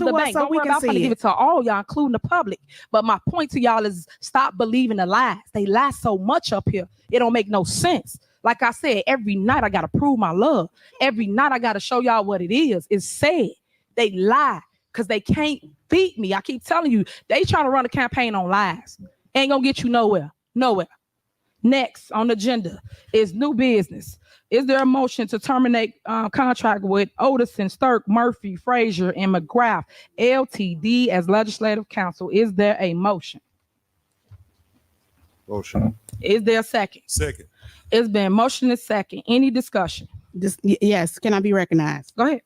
the bank. So Don't worry about to give it to all y'all, including the public. But my point to y'all is stop believing the lies. They lie so much up here. It don't make no sense. Like I said, every night I got to prove my love. Every night I got to show y'all what it is. It's sad. They lie because they can't beat me. I keep telling you, they trying to run a campaign on lies. Ain't going to get you nowhere. Nowhere. Next on the agenda is new business. Is there a motion to terminate contract with Odison, Sturk, Murphy, Frazier, and McGrath, LTD as legislative counsel? Is there a motion? Motion. Is there a second? Second. It's been motion and second. Any discussion? Yes. Can I be recognized? Go ahead.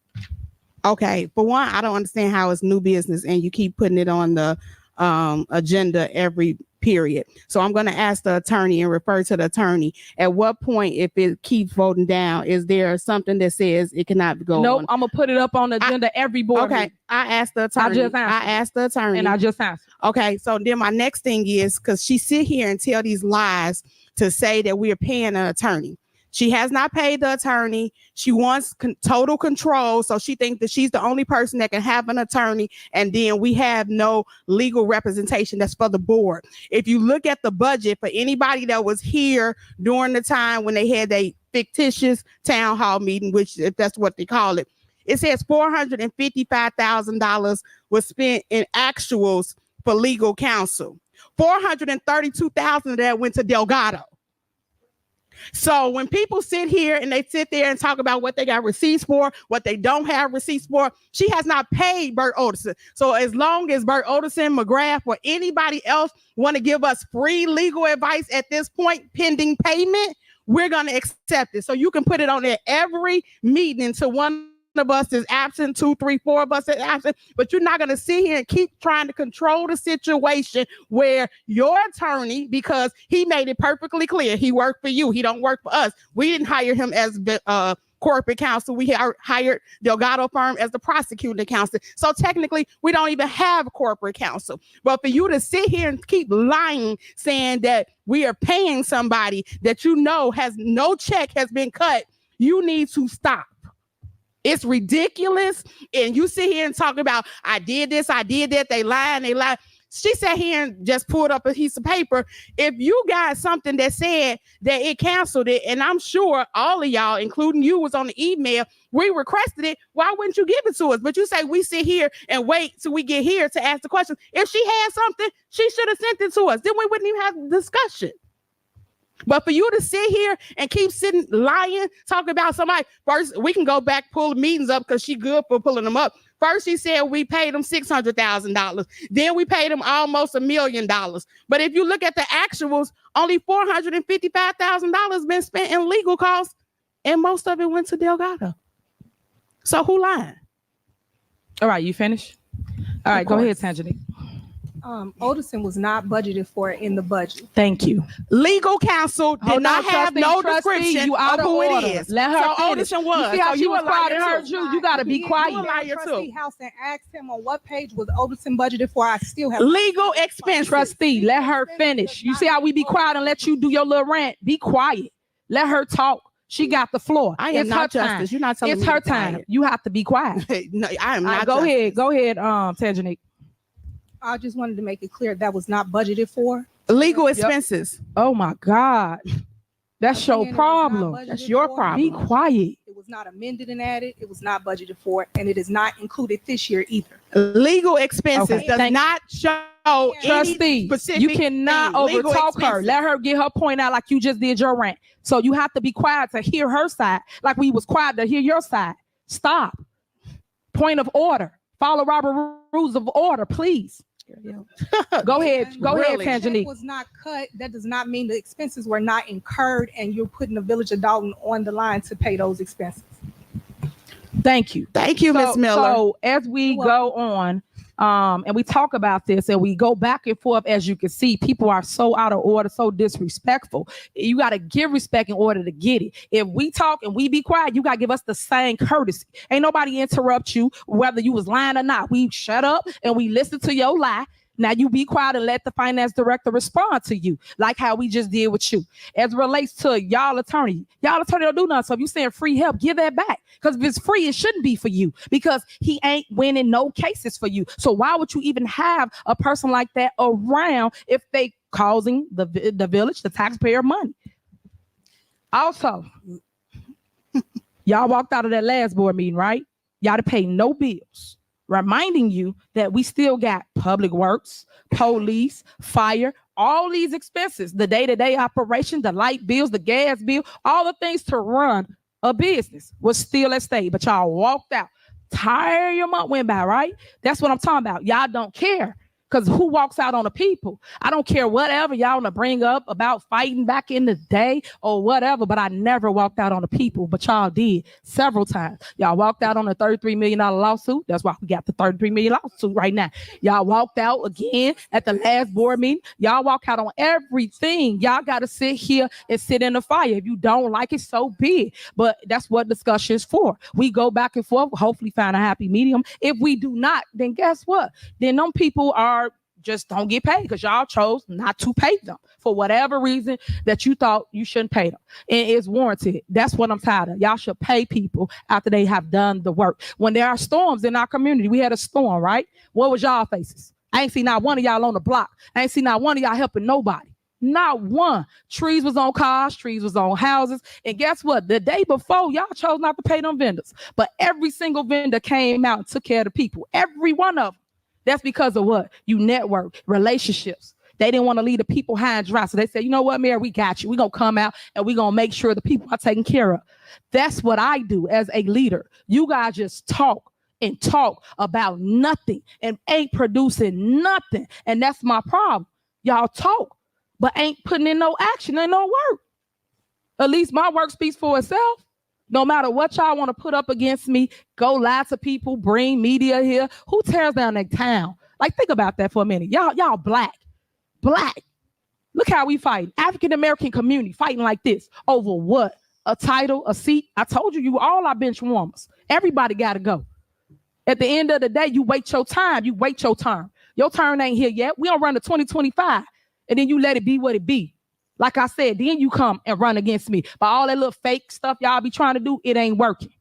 Okay. For one, I don't understand how it's new business and you keep putting it on the agenda every period. So I'm going to ask the attorney and refer to the attorney. At what point, if it keeps voting down, is there something that says it cannot go Nope, on? I'm going to put it up on the agenda every board meeting. I asked the attorney. I asked the attorney. And I just answered. Okay, so then my next thing is, because she sit here and tell these lies to say that we are paying an attorney. She has not paid the attorney. She wants total control. So she thinks that she's the only person that can have an attorney. And then we have no legal representation that's for the board. If you look at the budget for anybody that was here during the time when they had a fictitious town hall meeting, which if that's what they call it, it says $455,000 was spent in actuals for legal counsel. $432,000 of that went to Delgado. So when people sit here and they sit there and talk about what they got receipts for, what they don't have receipts for, she has not paid Bert Odison. So as long as Bert Odison, McGrath, or anybody else want to give us free legal advice at this point, pending payment, we're going to accept it. So you can put it on there every meeting until one of us is absent, 2, 3, 4 of us is absent, but you're not going to sit here and keep trying to control the situation where your attorney, because he made it perfectly clear, he worked for you, he don't work for us. We didn't hire him as corporate counsel. We hired Delgado firm as the prosecuting counsel. So technically, we don't even have corporate counsel. But for you to sit here and keep lying, saying that we are paying somebody that you know has no check has been cut, you need to stop. It's ridiculous. And you sit here and talk about, I did this, I did that. They lied. She sat here and just pulled up a piece of paper. If you got something that said that it canceled it, and I'm sure all of y'all, including you, was on the email, we requested it, why wouldn't you give it to us? But you say we sit here and wait till we get here to ask the question. If she had something, she should have sent it to us. Then we wouldn't even have the discussion. But for you to sit here and keep sitting lying, talking about somebody, first, we can go back, pull the meetings up because she good for pulling them up. First, she said we paid them $600,000. Then we paid them almost $1 million. But if you look at the actuals, only $455,000 been spent in legal costs, and most of it went to Delgado. So who lying? All right, you finished? All right, go ahead, Tanjani. Odison was not budgeted for in the budget. Thank you. Legal counsel did not have no description of who it is. Let her so Odison was. You see how so she was a quiet and liar heard you? You got to be quiet. Trustee House and asked him on what page was Odison budgeted for. I still have legal expense. Trustee, let her finish. You see how we be quiet and let you do your little rant? Be quiet. Let her talk. She got the floor. I am not justice. You're not telling me. It's her time. You have to be quiet. No, I am not. Go ahead, Tanjani. I just wanted to make it clear that was not budgeted for. Legal expenses. Yep. Oh my God. That's your problem. That's your problem. Be quiet. It was not amended and added. It was not budgeted for, and it is not included this year either. Legal expenses does not show Trustee, you cannot overtalk her. Let her get her point out like you just did your rant. So you have to be quiet to hear her side, like we was quiet to hear your side. Stop. Point of order. Follow Robert rules of order, please. Go ahead, Tanjani. Was not cut. That does not mean the expenses were not incurred, and you're putting the Village of Dolton on the line to pay those expenses. Thank you, Ms. Miller. So as we go on, and we talk about this, and we go back and forth, as you can see, people are so out of order, so disrespectful. You got to give respect in order to get it. If we talk and we be quiet, you got to give us the same courtesy. Ain't nobody interrupt you, whether you was lying or not. We shut up and we listen to your lie. Now you be quiet and let the finance director respond to you, like how we just did with you. As it relates to y'all attorney don't do nothing. So if you saying free help, give that back. Because if it's free, it shouldn't be for you, because he ain't winning no cases for you. So why would you even have a person like that around if they causing the village, the taxpayer money? Also, y'all walked out of that last board meeting, right? Y'all to pay no bills, reminding you that we still got public works, police, fire, all these expenses, the day-to-day operation, the light bills, the gas bill, all the things to run a business was still at stake. But y'all walked out. Entire your month went by, right? That's what I'm talking about. Y'all don't care. Because who walks out on the people? I don't care whatever y'all want to bring up about fighting back in the day or whatever, but I never walked out on the people, but y'all did several times. Y'all walked out on a $33 million lawsuit. That's why we got the $33 million lawsuit right now. Y'all walked out again at the last board meeting. Y'all walk out on everything. Y'all got to sit here and sit in the fire. If you don't like it, so be it. But that's what discussion is for. We go back and forth, hopefully find a happy medium. If we do not, then guess what? Then them people just don't get paid because y'all chose not to pay them for whatever reason that you thought you shouldn't pay them. And it's warranted. That's what I'm tired of. Y'all should pay people after they have done the work. When there are storms in our community, we had a storm, right? What was y'all faces? I ain't seen not one of y'all on the block. I ain't seen not one of y'all helping nobody. Not one. Trees was on cars, trees was on houses. And guess what? The day before, y'all chose not to pay them vendors. But every single vendor came out and took care of the people. Every one of them. That's because of what? You network, relationships. They didn't want to leave the people high and dry. So they said, you know what, Mayor, we got you. We're going to come out and we're going to make sure the people are taken care of. That's what I do as a leader. You guys just talk and talk about nothing and ain't producing nothing. And that's my problem. Y'all talk, but ain't putting in no action and no work. At least my work speaks for itself. No matter what y'all want to put up against me, go lie to people, bring media here. Who tears down their town? Like, think about that for a minute. Y'all black. Look how we fight. African-American community fighting like this over what? A title, a seat. I told you all are bench warmers. Everybody got to go. At the end of the day, you wait your time. You wait your turn. Your turn ain't here yet. We don't run to 2025. And then you let it be what it be. Like I said, then you come and run against me. But all that little fake stuff y'all be trying to do, it ain't working.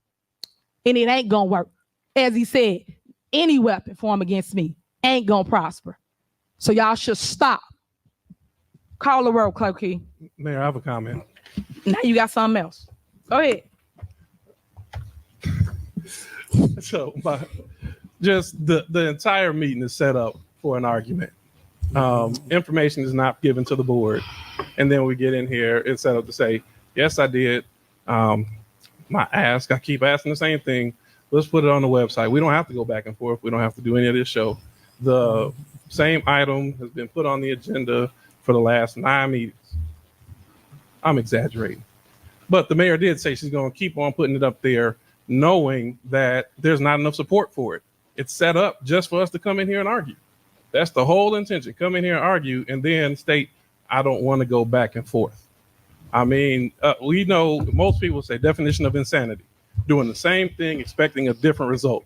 And it ain't going to work. As he said, any weapon formed against me ain't going to prosper. So y'all should stop. Call the roll, Clerk Key. Mayor, I have a comment. Now you got something else. Go ahead. So just the entire meeting is set up for an argument. Information is not given to the board. And then we get in here, it's set up to say, yes, I did. I keep asking the same thing. Let's put it on the website. We don't have to go back and forth. We don't have to do any of this show. The same item has been put on the agenda for the last 9 meetings. I'm exaggerating. But the mayor did say she's going to keep on putting it up there, knowing that there's not enough support for it. It's set up just for us to come in here and argue. That's the whole intention. Come in here and argue and then state, I don't want to go back and forth. I mean, we know most people say definition of insanity, doing the same thing, expecting a different result.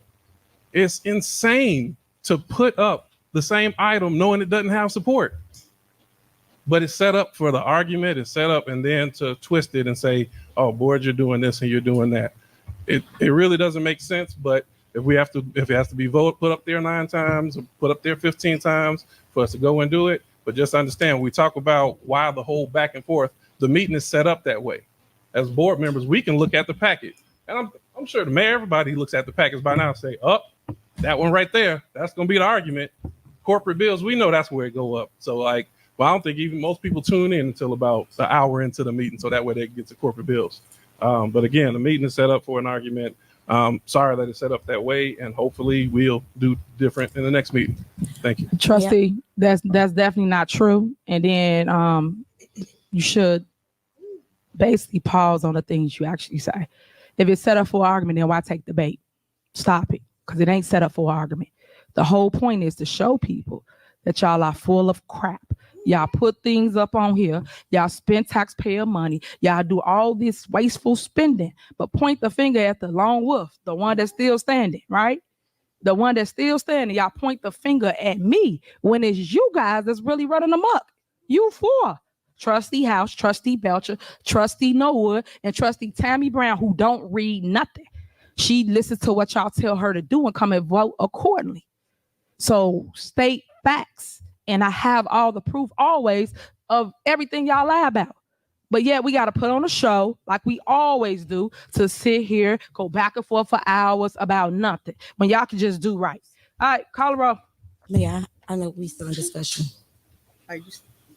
It's insane to put up the same item knowing it doesn't have support. But it's set up for the argument. It's set up and then to twist it and say, oh, board, you're doing this and you're doing that. It really doesn't make sense. But if it has to be put up there 9 times, or put up there 15 times for us to go and do it. But just understand, we talk about why the whole back and forth, the meeting is set up that way. As board members, we can look at the packet. And I'm sure the mayor, everybody looks at the packets by now and say, that one right there, that's going to be the argument. Corporate bills, we know that's where it go up. So I don't think even most people tune in until about an hour into the meeting. So that way they get to corporate bills. But again, the meeting is set up for an argument. Sorry that it's set up that way, and hopefully we'll do different in the next meeting. Thank you. Trustee, that's definitely not true. And then you should basically pause on the things you actually say. If it's set up for argument, then why take the bait? Stop it, because it ain't set up for argument. The whole point is to show people that y'all are full of crap. Y'all put things up on here. Y'all spend taxpayer money. Y'all do all this wasteful spending, but point the finger at the lone wolf, the one that's still standing, right? The one that's still standing, y'all point the finger at me when it's you guys that's really running amok. You four. Trustee House, Trustee Belcher, Trustee Norwood, and Trustee Tammy Brown, who don't read nothing. She listens to what y'all tell her to do and come and vote accordingly. So state facts. And I have all the proof always of everything y'all lie about. But yeah, we got to put on a show like we always do to sit here, go back and forth for hours about nothing when y'all can just do right. All right, Colorado. Yeah, I know we still in discussion. Are you?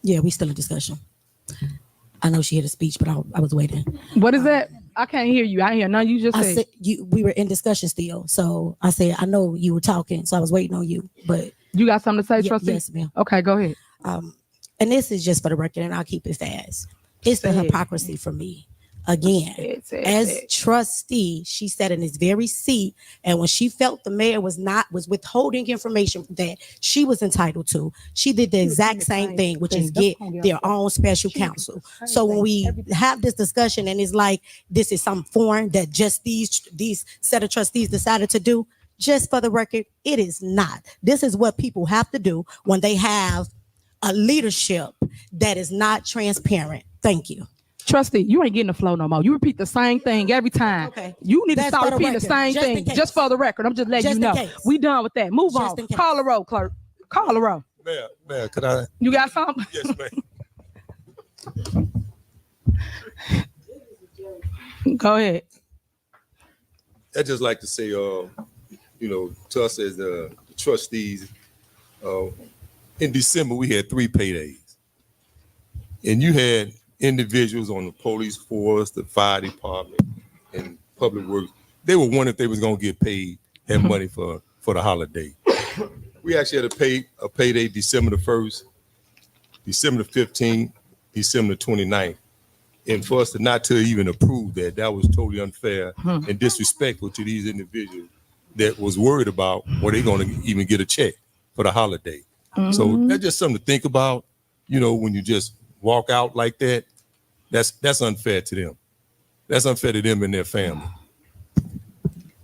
Yeah, we still in discussion. I know she had a speech, but I was waiting. What is that? I can't hear you. I hear none you just I said. said we were in discussion still. So I said, I know you were talking, so I was waiting on you. But You got something to say, Trustee? yes, ma'am. Okay, go ahead. And this is just for the record, and I'll keep it fast. It's the hypocrisy for me. Again, as trustee, she sat in this very seat, and when she felt the mayor was withholding information that she was entitled to, she did the exact same thing, which is get their own special counsel. So when we have this discussion, and it's like this is some foreign that just these set of trustees decided to do, just for the record, it is not. This is what people have to do when they have a leadership that is not transparent. Thank you. Trustee, you ain't getting the flow no more. You repeat the same thing every time. Okay. You need to That's start for the repeating the record. same Just in thing. case. Just for the record. I'm just letting Just you in know. case. We done with that. Move Just in on. case. Call a roll, clerk. Call a roll. Mayor, could I? You got something? Yes, ma'am. Go ahead. I'd just like to say, to us as the trustees, in December, we had 3 paydays. And you had individuals on the police force, the fire department, and public works. They were wondering if they was going to get paid that money for the holiday. We actually had a payday December the 1st, December the 15th, December the 29th. And for us not to even approve that was totally unfair and disrespectful to these individuals that was worried about were they going to even get a check for the holiday. So that's just something to think about, when you just walk out like that. That's unfair to them. That's unfair to them and their family.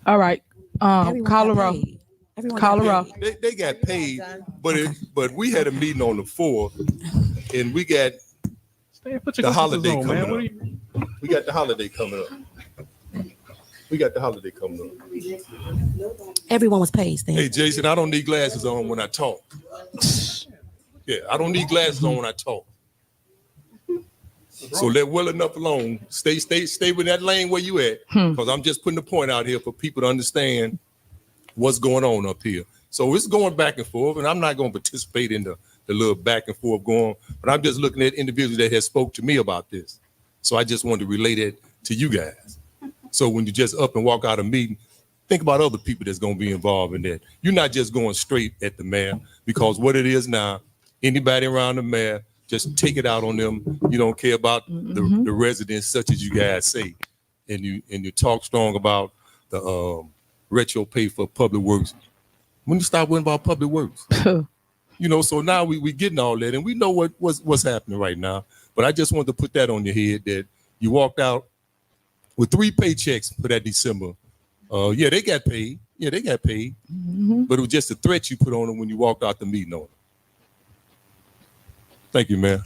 All right. Colorado. Colorado. They got paid, but we had a meeting on the 4th, and we got the holiday coming up. We got the holiday coming up. Everyone was paid. Stan. Hey, Jason, I don't need glasses on when I talk. Yeah, I don't need glasses on when I talk. So let well enough alone. Stay with that lane where you at, because I'm just putting the point out here for people to understand what's going on up here. So it's going back and forth, and I'm not going to participate in the little back and forth going, but I'm just looking at individuals that have spoke to me about this. So I just wanted to relate it to you guys. So when you just up and walk out of a meeting, think about other people that's going to be involved in that. You're not just going straight at the mayor, because what it is now, anybody around the mayor, just take it out on them. You don't care about the residents, such as you guys say, and you talk strong about the retro pay for public works. When you stop worrying about public works, so now we getting all that, and we know what's happening right now. But I just wanted to put that on your head that you walked out with 3 paychecks for that December. They got paid. Yeah, they got paid. But it was just a threat you put on them when you walked out the meeting on them. Thank you, Mayor.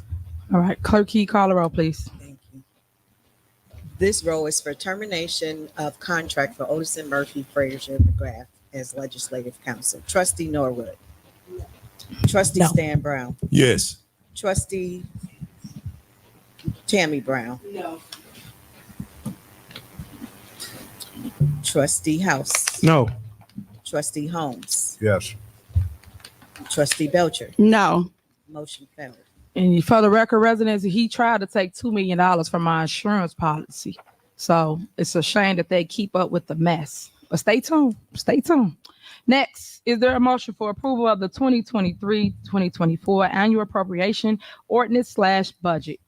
All right. Clerk Key, call a roll, please. Thank you. This roll is for termination of contract for Odison Murphy Frazier McGrath as legislative counsel. Trustee Norwood. Trustee Stan Brown. Yes. Trustee Tammy Brown. No. Trustee House. No. Trustee Holmes. Yes. Trustee Belcher. No. Motion failed. And for the record, residents, he tried to take $2 million from my insurance policy. So it's a shame that they keep up with the mess. But stay tuned. Stay tuned. Next, is there a motion for approval of the 2023-2024 annual appropriation ordinance / budget?